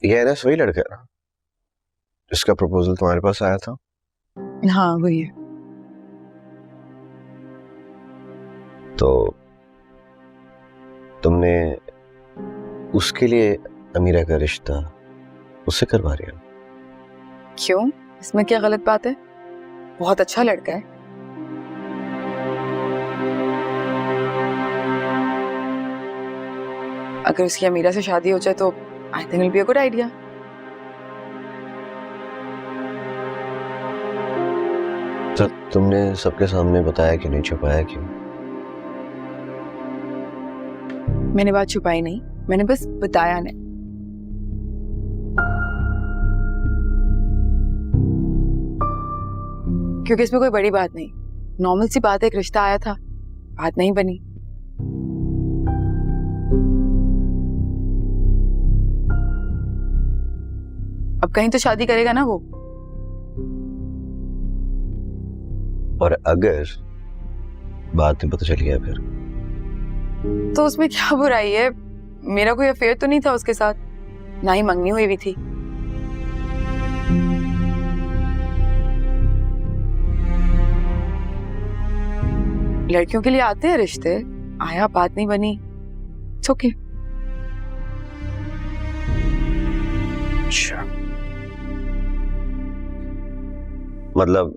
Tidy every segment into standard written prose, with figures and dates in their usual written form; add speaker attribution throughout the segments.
Speaker 1: ये ना वही लड़का है ना जिसका प्रपोजल तुम्हारे पास आया था?
Speaker 2: हाँ वही है।
Speaker 1: तो तुमने उसके लिए अमीरा का रिश्ता उससे करवा रही हो?
Speaker 2: क्यों, इसमें क्या गलत बात है? बहुत अच्छा लड़का है। अगर उसकी अमीरा से शादी हो जाए तो I think it be a good idea.
Speaker 1: तो तुमने सबके सामने बताया कि नहीं, छुपाया क्यों?
Speaker 2: मैंने बात छुपाई नहीं, मैंने बस बताया नहीं। क्योंकि इसमें कोई बड़ी बात नहीं, नॉर्मल सी बात है, एक रिश्ता आया था, बात नहीं बनी। अब कहीं तो शादी करेगा ना वो।
Speaker 1: और अगर बात में पता चल गया फिर?
Speaker 2: तो उसमें क्या बुराई है? मेरा कोई अफेयर तो नहीं था उसके साथ, ना ही मंगनी हुई भी थी। लड़कियों के लिए आते हैं रिश्ते, आया, बात नहीं बनी, इट्स ओके।
Speaker 1: अच्छा, मतलब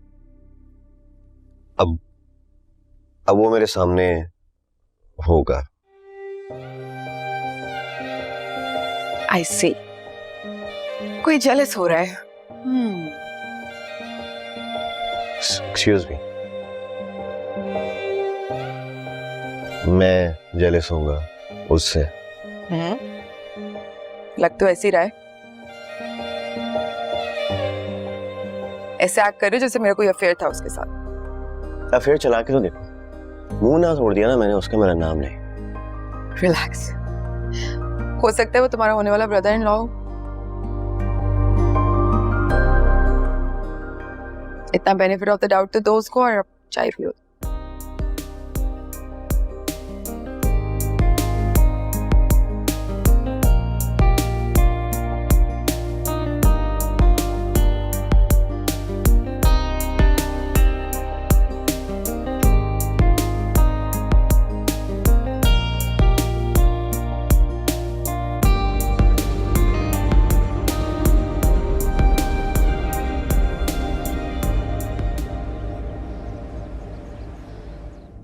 Speaker 1: अब वो मेरे सामने होगा।
Speaker 2: आई सी, कोई जेलस हो रहा है।
Speaker 1: एक्सक्यूज मी, मैं जेलस होऊंगा उससे?
Speaker 2: लग तो ऐसे ही रहा है, ऐसे एक्ट कर रहे हो जैसे मेरा कोई अफेयर था उसके साथ।
Speaker 1: अफेयर चला के तो देखो, मुंह ना तोड़ दिया ना मैंने उसका, मेरा नाम नहीं।
Speaker 2: रिलैक्स, हो सकता है वो तुम्हारा होने वाला ब्रदर इन लॉ हो। इतना बेनिफिट ऑफ द डाउट तो दो उसको, और चाय पियो।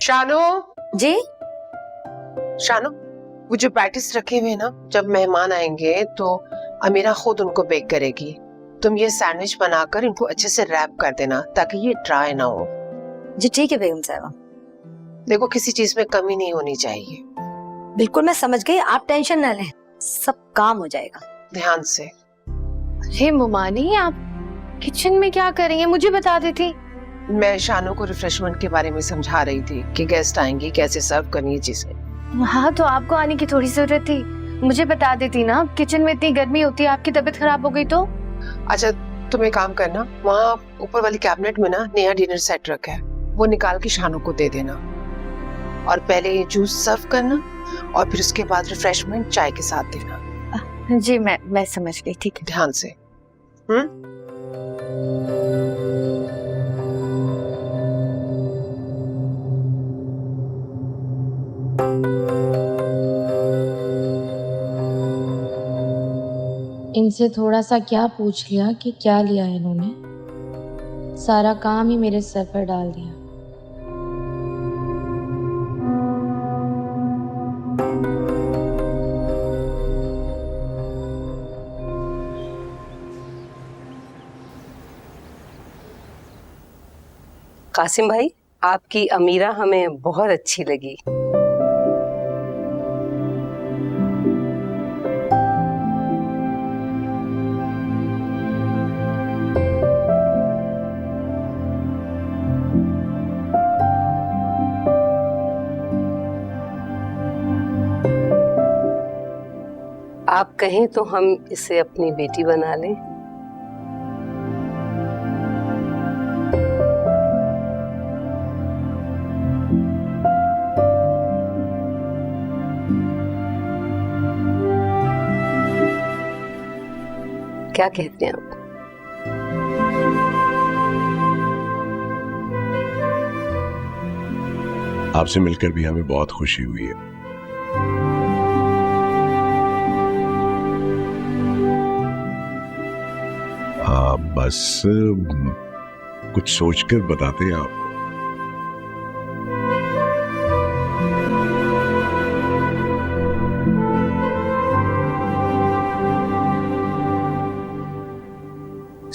Speaker 3: शानू
Speaker 4: जी।
Speaker 3: शानू, वो जो पैटिस रखे हुए हैं ना, जब मेहमान आएंगे तो अमीरा खुद उनको बेक करेगी। तुम ये सैंडविच बनाकर इनको अच्छे से रैप कर देना ताकि ये ड्राई ना हो।
Speaker 4: जी ठीक है बेगम साहबा।
Speaker 3: देखो, किसी चीज में कमी नहीं होनी चाहिए।
Speaker 4: बिल्कुल मैं समझ गई, आप टेंशन न लें, सब काम हो जाएगा।
Speaker 3: ध्यान से।
Speaker 5: अरे मुमानी, आप किचन में क्या करेंगे, मुझे बता देती।
Speaker 3: मैं शानू को रिफ्रेशमेंट के बारे में समझा रही थी कि गेस्ट आएंगे, कैसे सर्व करनी है चीजें।
Speaker 5: हाँ तो आपको आने की थोड़ी जरूरत थी, मुझे बता देती ना। किचन में इतनी गर्मी होती है, आपकी तबीयत खराब हो गई तो।
Speaker 3: अच्छा, तुम एक काम करना, वहाँ ऊपर वाली कैबिनेट में ना नया डिनर सेट रखा है, वो निकाल के शानू को दे देना। और पहले जूस सर्व करना और फिर उसके बाद रिफ्रेशमेंट चाय के साथ देना।
Speaker 5: जी मैं समझ गई, ठीक है।
Speaker 3: ध्यान से।
Speaker 6: इनसे थोड़ा सा क्या पूछ लिया कि क्या लिया इन्होंने, सारा काम ही मेरे सर पर डाल दिया।
Speaker 7: कासिम भाई, आपकी अमीरा हमें बहुत अच्छी लगी। आप कहें तो हम इसे अपनी बेटी बना लें। क्या कहते हैं आप?
Speaker 8: आपसे मिलकर भी हमें बहुत खुशी हुई है। बस कुछ सोचकर बताते हैं आपको।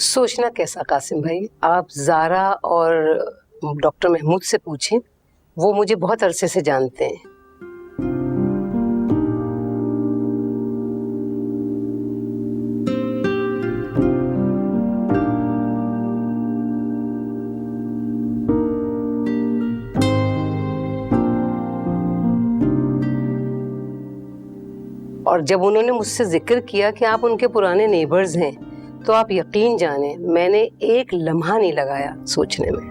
Speaker 7: सोचना कैसा कासिम भाई, आप ज़ारा और डॉक्टर महमूद से पूछें, वो मुझे बहुत अरसे से जानते हैं। और जब उन्होंने मुझसे जिक्र किया कि आप उनके पुराने नेबर्स हैं, तो आप यकीन जाने मैंने एक लम्हा नहीं लगाया सोचने में।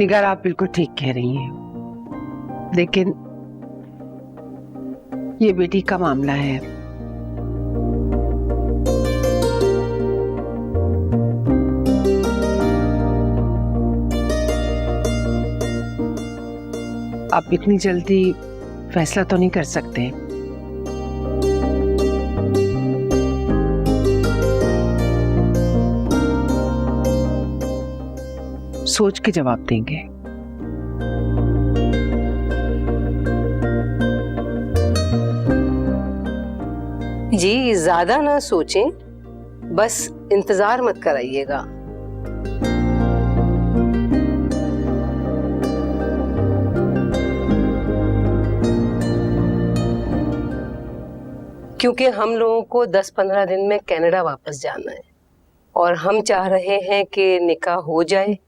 Speaker 3: निगार, आप बिल्कुल ठीक कह रही हैं, लेकिन ये बेटी का मामला है। आप इतनी जल्दी फैसला तो नहीं कर सकते। सोच के जवाब देंगे।
Speaker 7: जी ज्यादा ना सोचें, बस इंतजार मत कराइएगा। क्योंकि हम लोगों को 10-15 दिन में कनाडा वापस जाना है और हम चाह रहे हैं कि निकाह हो जाए।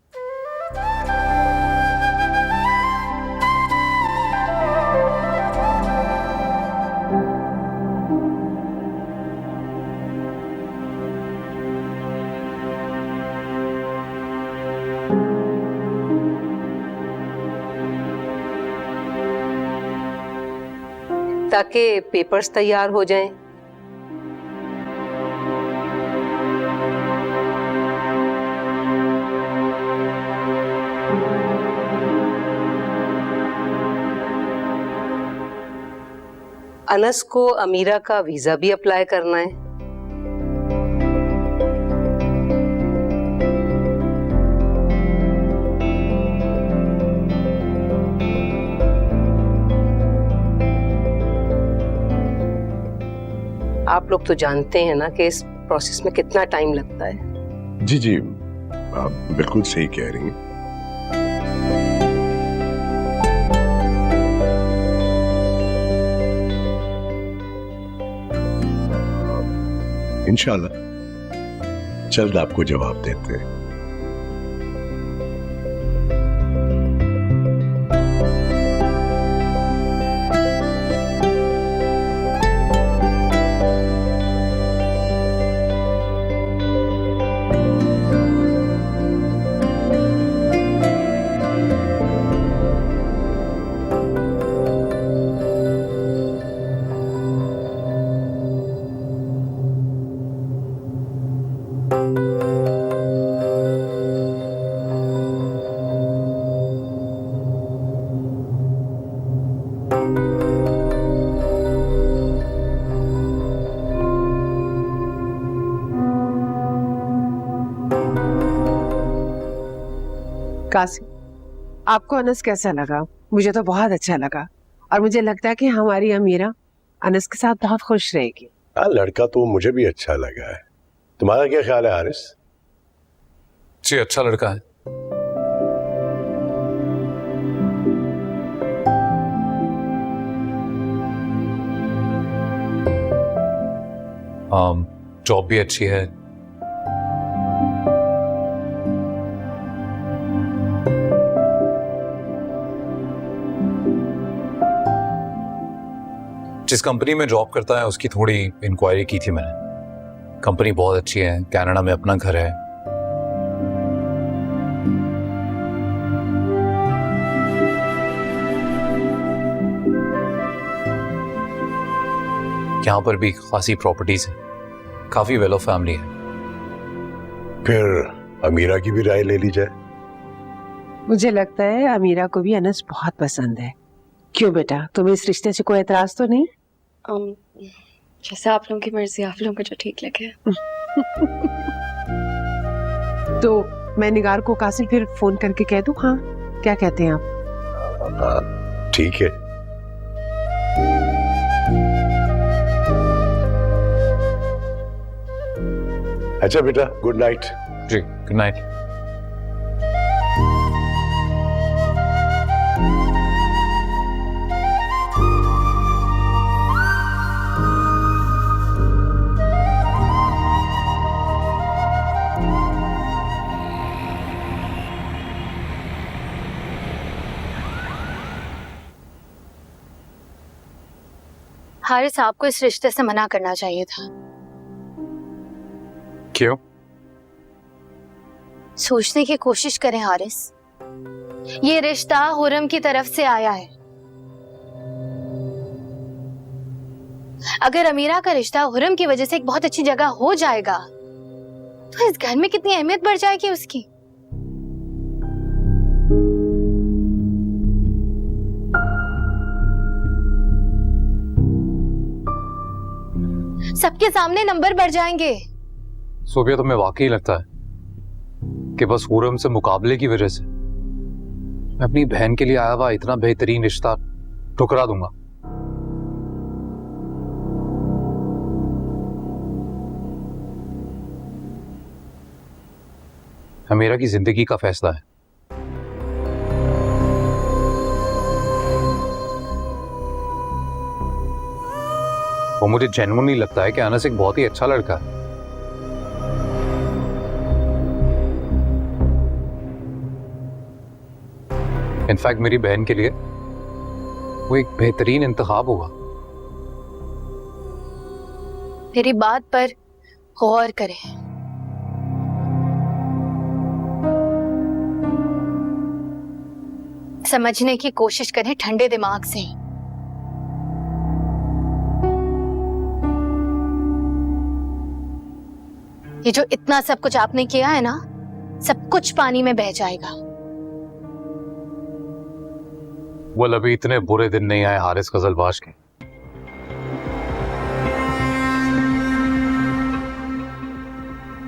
Speaker 7: ताकि पेपर्स तैयार हो जाएं। अनस को अमीरा का वीजा भी अप्लाई करना है। आप लोग तो जानते हैं ना कि इस प्रोसेस में कितना टाइम लगता है।
Speaker 8: जी जी, आप बिल्कुल सही कह रही हैं। इंशाल्लाह जल्द आपको जवाब देते हैं।
Speaker 3: कासिम, आपको अनस कैसा लगा? मुझे तो बहुत अच्छा लगा और मुझे लगता है कि हमारी अमीरा अनस के साथ बहुत खुश रहेगी।
Speaker 8: हाँ, लड़का तो मुझे भी अच्छा लगा है। तुम्हारा क्या ख्याल है हारिस?
Speaker 9: जी अच्छा लड़का है। जॉब भी अच्छी है। जिस कंपनी में जॉब करता है उसकी थोड़ी इंक्वायरी की थी मैंने। कंपनी बहुत अच्छी है, कनाडा में अपना घर है। यहाँ पर भी खासी प्रॉपर्टीज है, काफी वेल ऑफ फैमिली है।
Speaker 8: फिर अमीरा की भी राय ले ली जाए।
Speaker 3: मुझे लगता है अमीरा को भी अनस बहुत पसंद है। क्यों बेटा, तुम्हें इस रिश्ते से कोई एतराज तो नहीं?
Speaker 5: जैसे आप लोगों की मर्जी, आप लोगों को जो ठीक लगे।
Speaker 3: तो मैं निगार को कासिम फिर फोन करके कह दूं? हाँ, क्या कहते हैं आप?
Speaker 8: ठीक है। अच्छा बेटा, गुड नाइट।
Speaker 9: जी गुड नाइट।
Speaker 5: हारिस, आपको इस रिश्ते से मना करना चाहिए था।
Speaker 9: क्यों?
Speaker 5: सोचने की कोशिश करें हारिस, ये रिश्ता हुरम की तरफ से आया है। अगर अमीरा का रिश्ता हुरम की वजह से एक बहुत अच्छी जगह हो जाएगा तो इस घर में कितनी अहमियत बढ़ जाएगी उसकी। सबके सामने नंबर बढ़ जाएंगे।
Speaker 9: सोफिया, तुम्हें वाकई लगता है कि बस हुरम से मुकाबले की वजह से मैं अपनी बहन के लिए आया हुआ इतना बेहतरीन रिश्ता ठुकरा दूंगा? अमीरा की जिंदगी का फैसला है। वो मुझे जेन्युइनली लगता है कि अनस एक बहुत ही अच्छा लड़का है। इनफैक्ट मेरी बहन के लिए वो एक बेहतरीन इंतखाब होगा।
Speaker 5: मेरी बात पर गौर करें। समझने की कोशिश करें ठंडे दिमाग से। ये जो इतना सब कुछ आपने किया है ना, सब कुछ पानी में बह जाएगा।
Speaker 9: वो अभी इतने बुरे दिन नहीं आए हारिस गजलबाज के।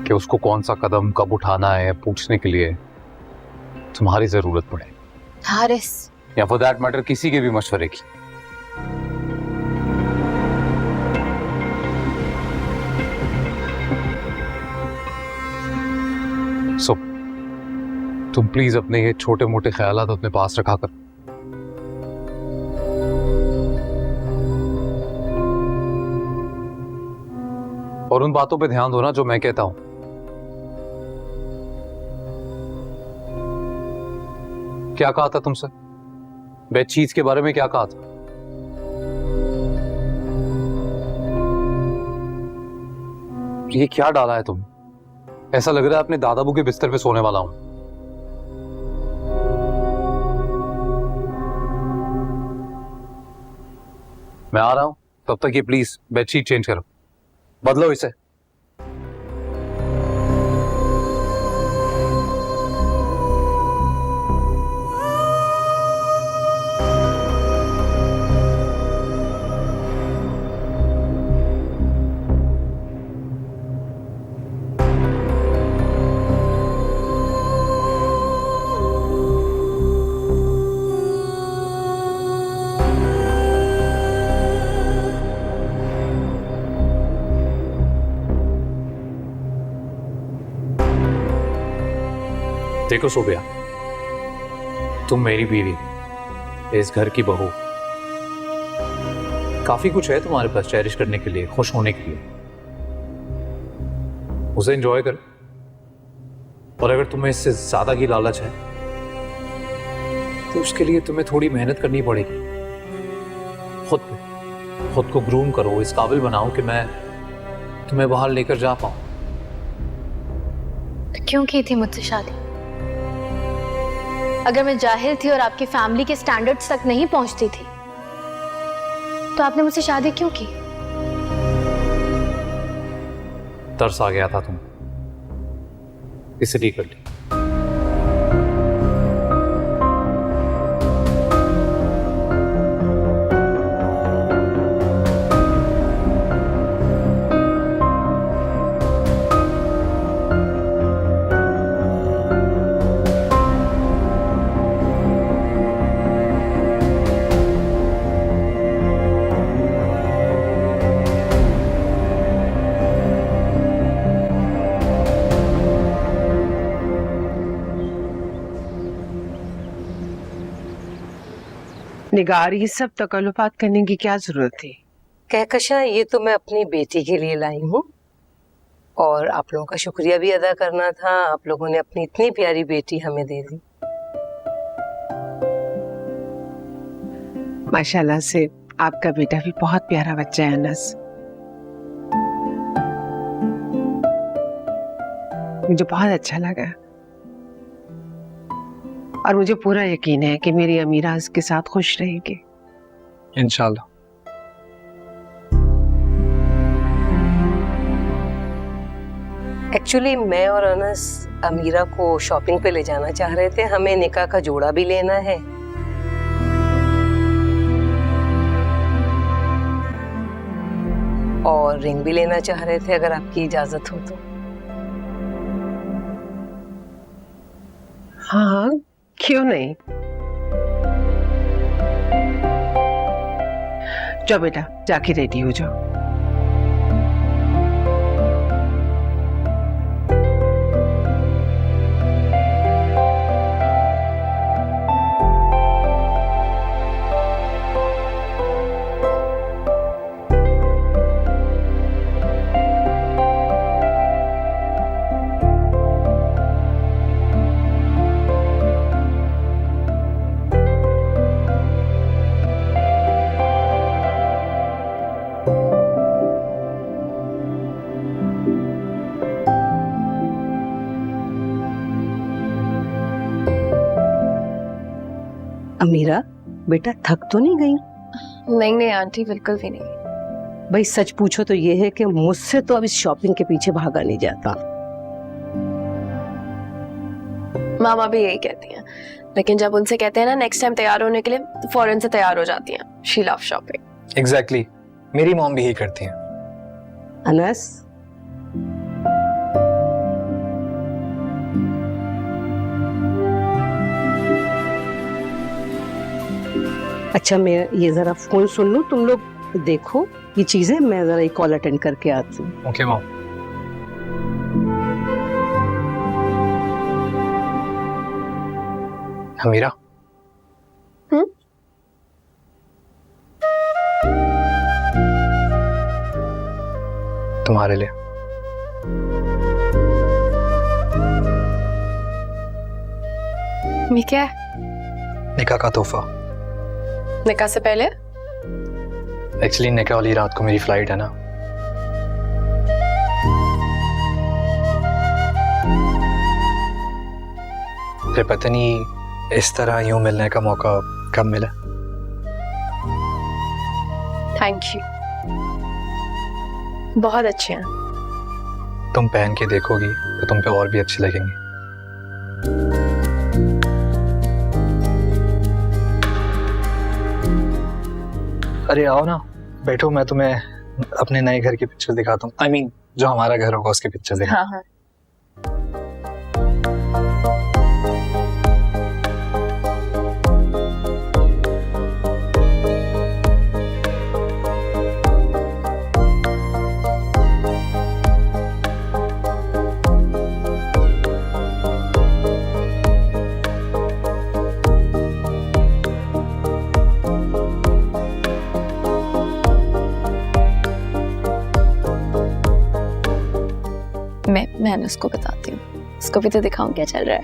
Speaker 9: कि उसको कौन सा कदम कब उठाना है पूछने के लिए तुम्हारी जरूरत पड़े,
Speaker 5: हारिस,
Speaker 9: या फॉर दैट मैटर किसी के भी मशवरे की। सो तुम प्लीज अपने ये छोटे मोटे ख्यालात अपने पास रखा कर। और उन बातों पे ध्यान दो ना जो मैं कहता हूं। क्या कहा था तुमसे? बेडशीट्स के बारे में क्या कहा था? ये क्या डाला है तुम? ऐसा लग रहा है अपने दादाबू के बिस्तर पे सोने वाला हूं। मैं आ रहा हूं, तब तक ये प्लीज बेडशीट चेंज करो, बदलो इसे। देखो सोबिया, तुम मेरी बीवी, इस घर की बहू, काफी कुछ है तुम्हारे पास चेरिश करने के लिए, खुश होने के लिए। उसे एंजॉय करो। और अगर तुम्हें इससे ज्यादा की लालच है तो उसके लिए तुम्हें थोड़ी मेहनत करनी पड़ेगी, खुद पे, खुद को ग्रूम करो, इस काबिल बनाओ कि मैं तुम्हें बाहर लेकर जा पाऊं।
Speaker 5: तो क्यों की थी मुझसे शादी? अगर मैं जाहिल थी और आपकी फैमिली के स्टैंडर्ड्स तक नहीं पहुंचती थी तो आपने मुझसे शादी क्यों की?
Speaker 9: तरस आ गया था तुम, इसलिए कर ली।
Speaker 3: निगार, ये सब तकल्लुफात करने की क्या जरूरत थी?
Speaker 7: कहकशा, ये तो मैं अपनी बेटी के लिए लाई हूँ और आप लोगों का शुक्रिया भी अदा करना था। आप लोगों ने अपनी इतनी प्यारी बेटी हमें दे दी।
Speaker 3: माशाल्लाह से आपका बेटा भी बहुत प्यारा बच्चा है अनस। मुझे बहुत अच्छा लगा और मुझे पूरा यकीन है कि मेरी अमीरा इसके साथ खुश रहेगी।
Speaker 9: इंशाल्लाह।
Speaker 7: एक्चुअली मैं और अनस अमीरा को शॉपिंग पे ले जाना चाह रहे थे। हमें निकाह का जोड़ा भी लेना है और रिंग भी लेना चाह रहे थे, अगर आपकी इजाजत हो तो।
Speaker 3: हाँ, क्यों नहीं। जाओ बेटा, जाके रेडी हो जाओ।
Speaker 7: अमीरा बेटा, थक तो नहीं गई?
Speaker 5: नहीं आंटी, बिल्कुल भी नहीं।
Speaker 7: भाई सच पूछो तो ये है कि मुझसे तो अब इस शॉपिंग के पीछे भागा नहीं जाता।
Speaker 10: मामा भी यही कहती हैं, लेकिन जब उनसे कहते हैं ना नेक्स्ट टाइम तैयार होने के लिए, तो फौरन से तैयार हो जाती हैं। She love shopping.
Speaker 11: एग्जैक्टली, मेरी मॉम भी यही करती हैं।
Speaker 7: अनस, अच्छा मैं ये जरा फोन सुन लूं, तुम लोग देखो ये चीजें, मैं जरा एक कॉल अटेंड करके आती हूँ।
Speaker 11: Okay mom. अमीरा, तुम्हारे लिए
Speaker 10: ये क्या है?
Speaker 11: निकाह का तोहफा।
Speaker 10: निकाह से पहले?
Speaker 11: एक्चुअली निकाह वाली रात को मेरी फ्लाइट है ना, फिर पता नहीं इस तरह यूं मिलने का मौका कब मिला।
Speaker 10: थैंक यू, बहुत अच्छे हैं।
Speaker 11: तुम पहन के देखोगी तो तुम पे और भी अच्छे लगेंगे। अरे आओ ना, बैठो, मैं तुम्हें अपने नए घर की पिक्चर दिखाता हूँ। I mean, जो हमारा घर होगा उसकी पिक्चर दिखा।
Speaker 10: हाँ हाँ। मैं उसको बताती हूँ, उसको भी तो दिखाऊं क्या चल रहा है।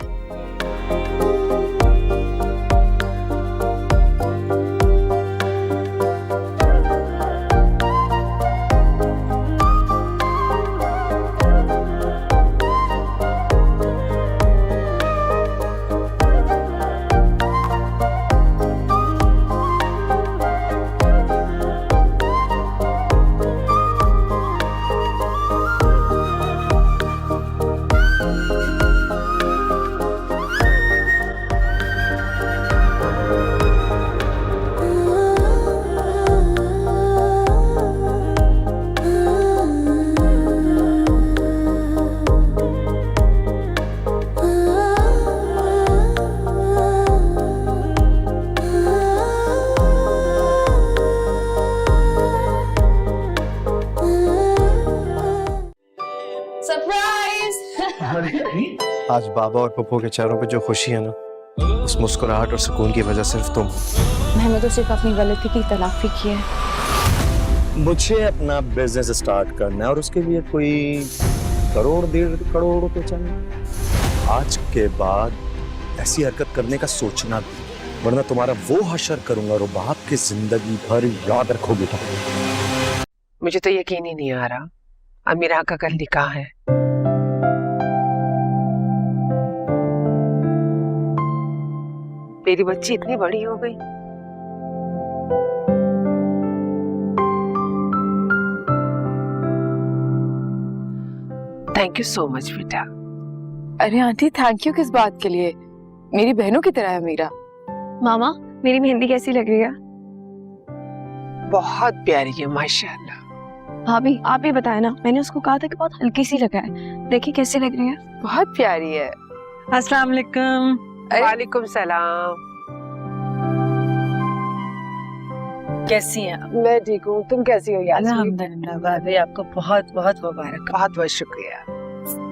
Speaker 12: आज बाबा और पप्पू के चेहरों पे जो खुशी है ना, उस मुस्कुराहट और सुकून की वजह सिर्फ तुम हो।
Speaker 2: मैंने तो सिर्फ अपनी गलती की तलाफी की है।
Speaker 12: मुझे अपना बिजनेस स्टार्ट करना है और उसके लिए कोई 1.5 करोड़ रुपए चाहिए। आज के बाद ऐसी हरकत करने का सोचना भी, वरना तुम्हारा वो हशर करूंगा और बाप की जिंदगी भर याद रखोगे तुम।
Speaker 3: मुझे तो यकीन ही नहीं आ रहा अमीरा का कल निकाह है। मेरी बच्ची इतनी बड़ी हो गई। थैंक यू सो मच बेटा।
Speaker 2: अरे आंटी थैंक यू किस बात के लिए, मेरी बहनों की तरह है मीरा।
Speaker 10: मामा मेरी मेहंदी कैसी लग रही है?
Speaker 3: बहुत प्यारी है माशाल्लाह।
Speaker 10: भाभी आप ही बताए ना, मैंने उसको कहा था कि बहुत हल्की सी लगाए, देखिए कैसी लग रही है।
Speaker 2: बहुत प्यारी है।
Speaker 7: अस्सलाम वालेकुम।
Speaker 3: वालेकुम सलाम।
Speaker 7: कैसी हैं आप?
Speaker 3: मैं ठीक हूँ, तुम कैसी हो यार?
Speaker 7: अल्हम्दुलिल्लाह भाभी, आपको बहुत बहुत मुबारक।
Speaker 3: बहुत बहुत शुक्रिया।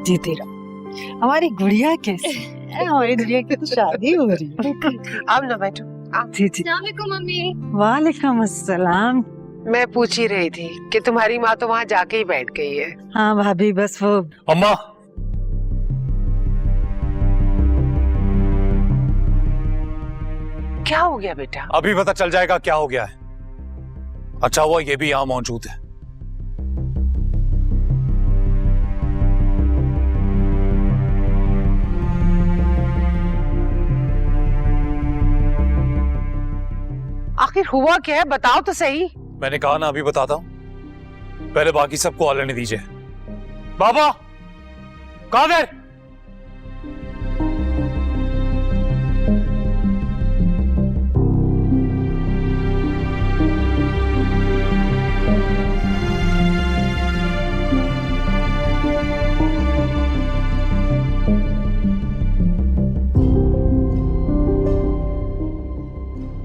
Speaker 7: जीती रहो। हमारी गुड़िया कैसी है? हमारी गुड़िया की तो शादी हो रही है।
Speaker 3: आप ना बैठो।
Speaker 7: जी जी।
Speaker 10: मम्मी।
Speaker 7: वालेकुम अस्सलाम।
Speaker 3: मैं पूछ ही रही थी कि तुम्हारी माँ तो वहाँ जाके ही बैठ गई है।
Speaker 7: हाँ भाभी, बस वो
Speaker 9: अम्मा,
Speaker 3: क्या हो गया बेटा?
Speaker 9: अभी पता चल जाएगा क्या हो गया है। अच्छा हुआ ये भी यहाँ मौजूद है।
Speaker 3: आखिर हुआ क्या है, बताओ तो सही।
Speaker 9: मैंने कहा ना अभी बताता हूं, पहले बाकी सबको आ लेने दीजिए। बाबा कादिर,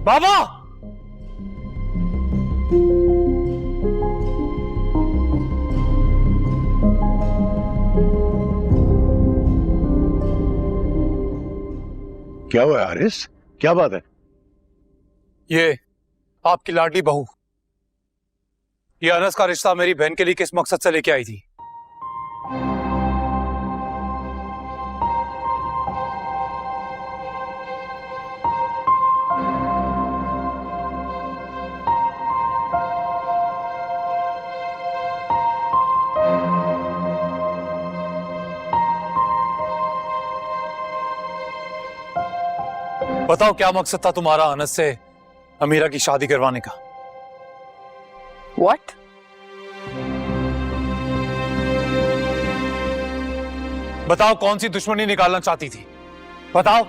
Speaker 9: बाबा
Speaker 8: क्या हुआ हारिस, क्या बात है?
Speaker 9: ये आपकी लाडली बहू, ये अनस का रिश्ता मेरी बहन के लिए किस मकसद से लेके आई थी? बताओ क्या मकसद था तुम्हारा अनस से अमीरा की शादी करवाने का?
Speaker 2: What?
Speaker 9: बताओ कौन सी दुश्मनी निकालना चाहती थी? बताओ।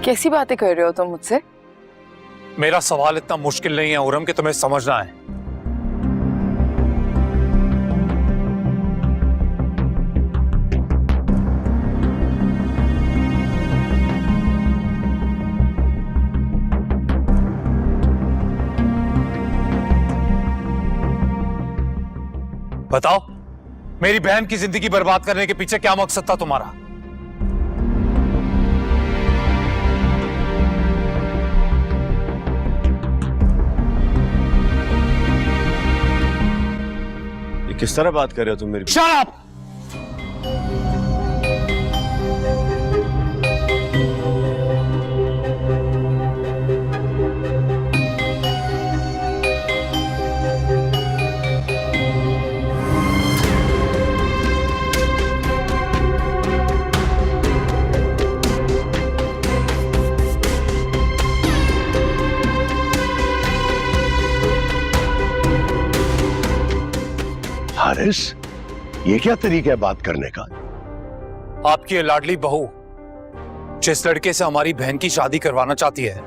Speaker 2: कैसी बातें कर रहे हो तुम मुझसे?
Speaker 9: मेरा सवाल इतना मुश्किल नहीं है उरम कि तुम्हें समझना है। बताओ मेरी बहन की जिंदगी बर्बाद करने के पीछे क्या मकसद था तुम्हारा?
Speaker 12: ये किस तरह बात कर रहे हो तुम मेरी?
Speaker 9: Shut up!
Speaker 8: हारिस, ये क्या तरीका है बात करने का?
Speaker 9: आपकी ये लाडली बहू जिस लड़के से हमारी बहन की शादी करवाना चाहती है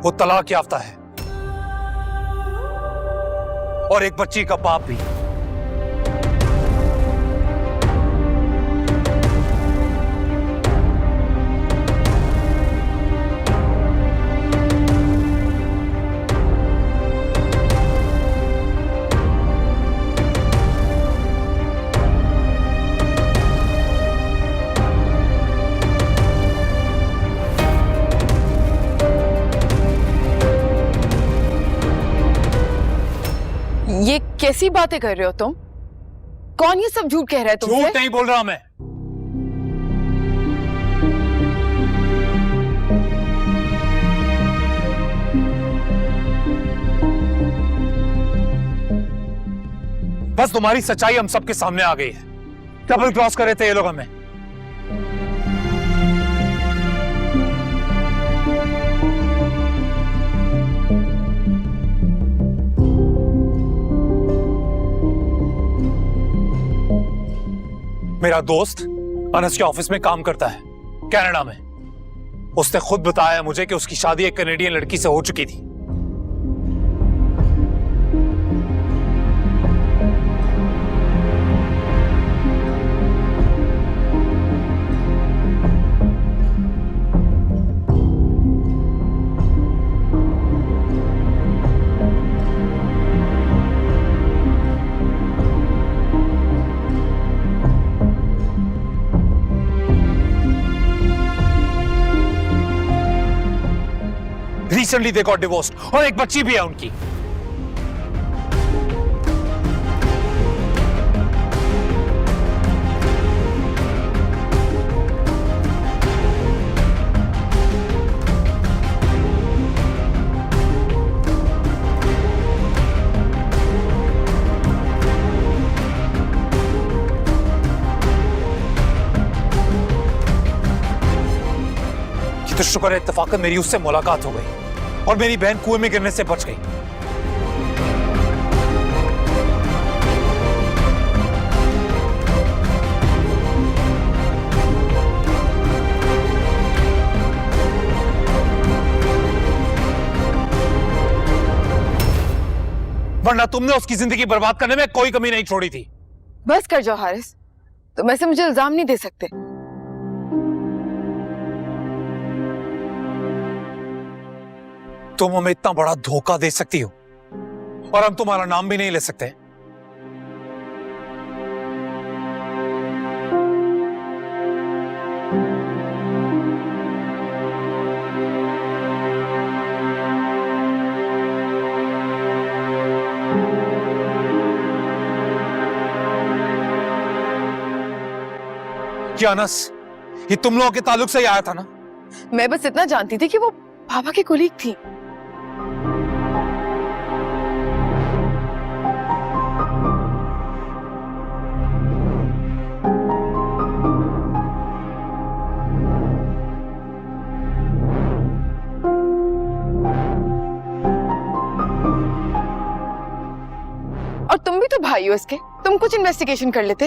Speaker 9: वो तलाक याफ्ता है और एक बच्ची का बाप भी।
Speaker 2: कैसी बातें कर रहे हो तुम? कौन ये सब झूठ कह रहा है तुमसे?
Speaker 9: झूठ नहीं बोल रहा मैं। बस तुम्हारी सच्चाई हम सबके सामने आ गई है। डबल क्रॉस कर रहे थे ये लोग हमें। मेरा दोस्त अनस के ऑफिस में काम करता है कनाडा में। उसने खुद बताया मुझे कि उसकी शादी एक कनेडियन लड़की से हो चुकी थी। रिसेंटली दे गॉट डिवोर्स्ड और एक बच्ची भी है उनकी। तो शुक्र है इत्तेफाकन मेरी उससे मुलाकात हो गई और मेरी बहन कुएं में गिरने से बच गई। वरना तुमने उसकी जिंदगी बर्बाद करने में कोई कमी नहीं छोड़ी थी।
Speaker 2: बस कर जाओ हारिस, तुम ऐसे मुझे इल्जाम नहीं दे सकते।
Speaker 9: तुम हमें इतना बड़ा धोखा दे सकती हो और हम तुम्हारा नाम भी नहीं ले सकते। क्या अनस, ये तुम लोगों के ताल्लुक से ही आया था ना?
Speaker 2: मैं बस इतना जानती थी कि वो पापा की कोलीग थी। और तुम भी तो भाई हो इसके, तुम कुछ इन्वेस्टिगेशन कर लेते।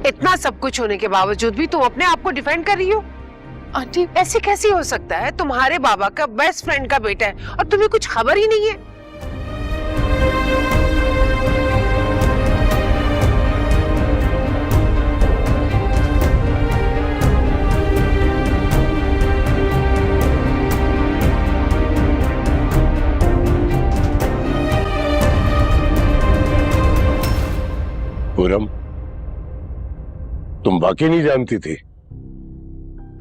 Speaker 3: इतना सब कुछ होने के बावजूद भी तुम अपने आप को डिफेंड कर रही हो? आंटी ऐसे कैसे हो सकता है? तुम्हारे बाबा का बेस्ट फ्रेंड का बेटा है और तुम्हें कुछ खबर ही नहीं है।
Speaker 8: पूरम, तुम वाकई नहीं जानती थी?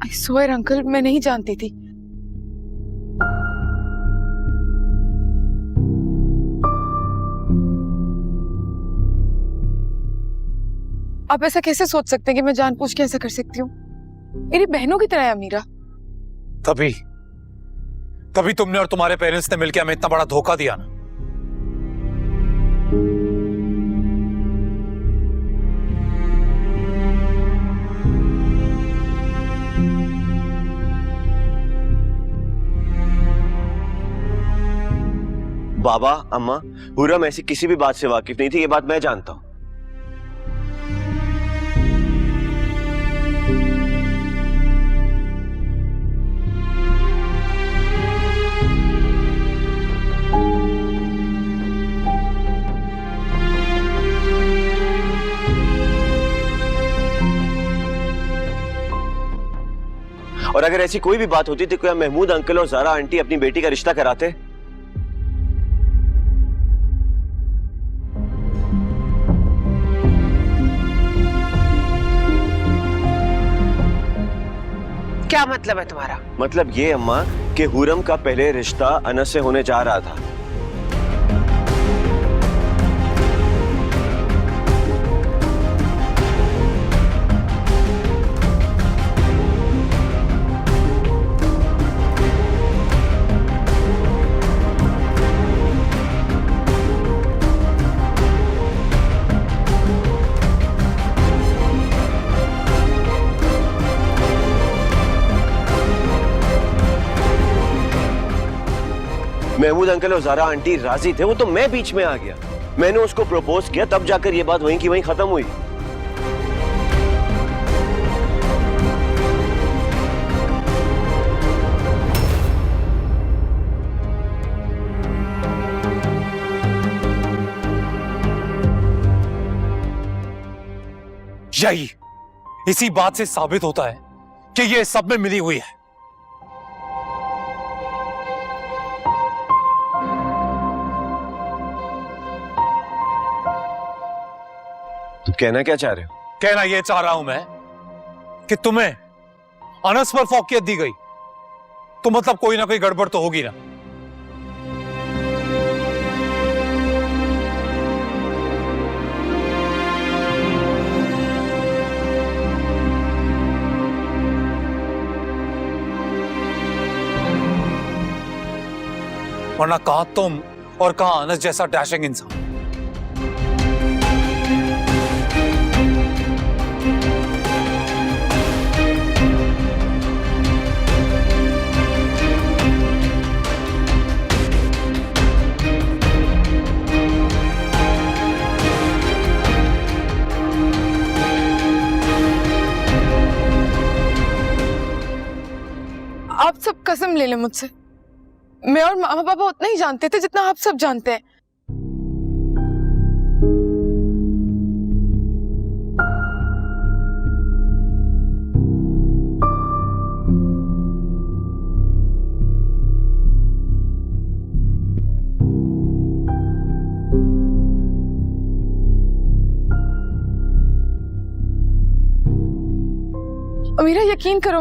Speaker 2: आई स्वेयर अंकल, मैं नहीं जानती थी। आप ऐसा कैसे सोच सकते हैं कि मैं जानबूझ के ऐसा कर सकती हूँ? मेरी बहनों की तरह है अमीरा।
Speaker 9: तभी तुमने और तुम्हारे पेरेंट्स ने मिलकर हमें इतना बड़ा धोखा दिया ना।
Speaker 1: बाबा, अम्मा, पूरम ऐसी किसी भी बात से वाकिफ नहीं थी, ये बात मैं जानता हूं। और अगर ऐसी कोई भी बात होती तो क्या महमूद अंकल और ज़ारा आंटी अपनी बेटी का रिश्ता कराते?
Speaker 3: क्या मतलब है तुम्हारा?
Speaker 1: मतलब ये अम्मा कि हुरम का पहले रिश्ता अनस से होने जा रहा था। महमूद अंकल और ज़ारा आंटी राजी थे, वो तो मैं बीच में आ गया। मैंने उसको प्रपोज किया, तब जाकर ये बात वहीं की वहीं खत्म हुई।
Speaker 9: यही इसी बात से साबित होता है कि ये सब में मिली हुई है।
Speaker 1: तुम कहना क्या चाह रहे हो?
Speaker 9: कहना यह चाह रहा हूं मैं कि तुम्हें अनस पर फौकियत दी गई, तो मतलब कोई ना कोई गड़बड़ तो होगी ना। वरना कहां तुम और कहां अनस जैसा डैशिंग इंसान।
Speaker 2: आप सब कसम ले लें मुझसे, मैं और मामा पापा उतना ही जानते थे जितना आप सब जानते हैं। मेरा यकीन करो,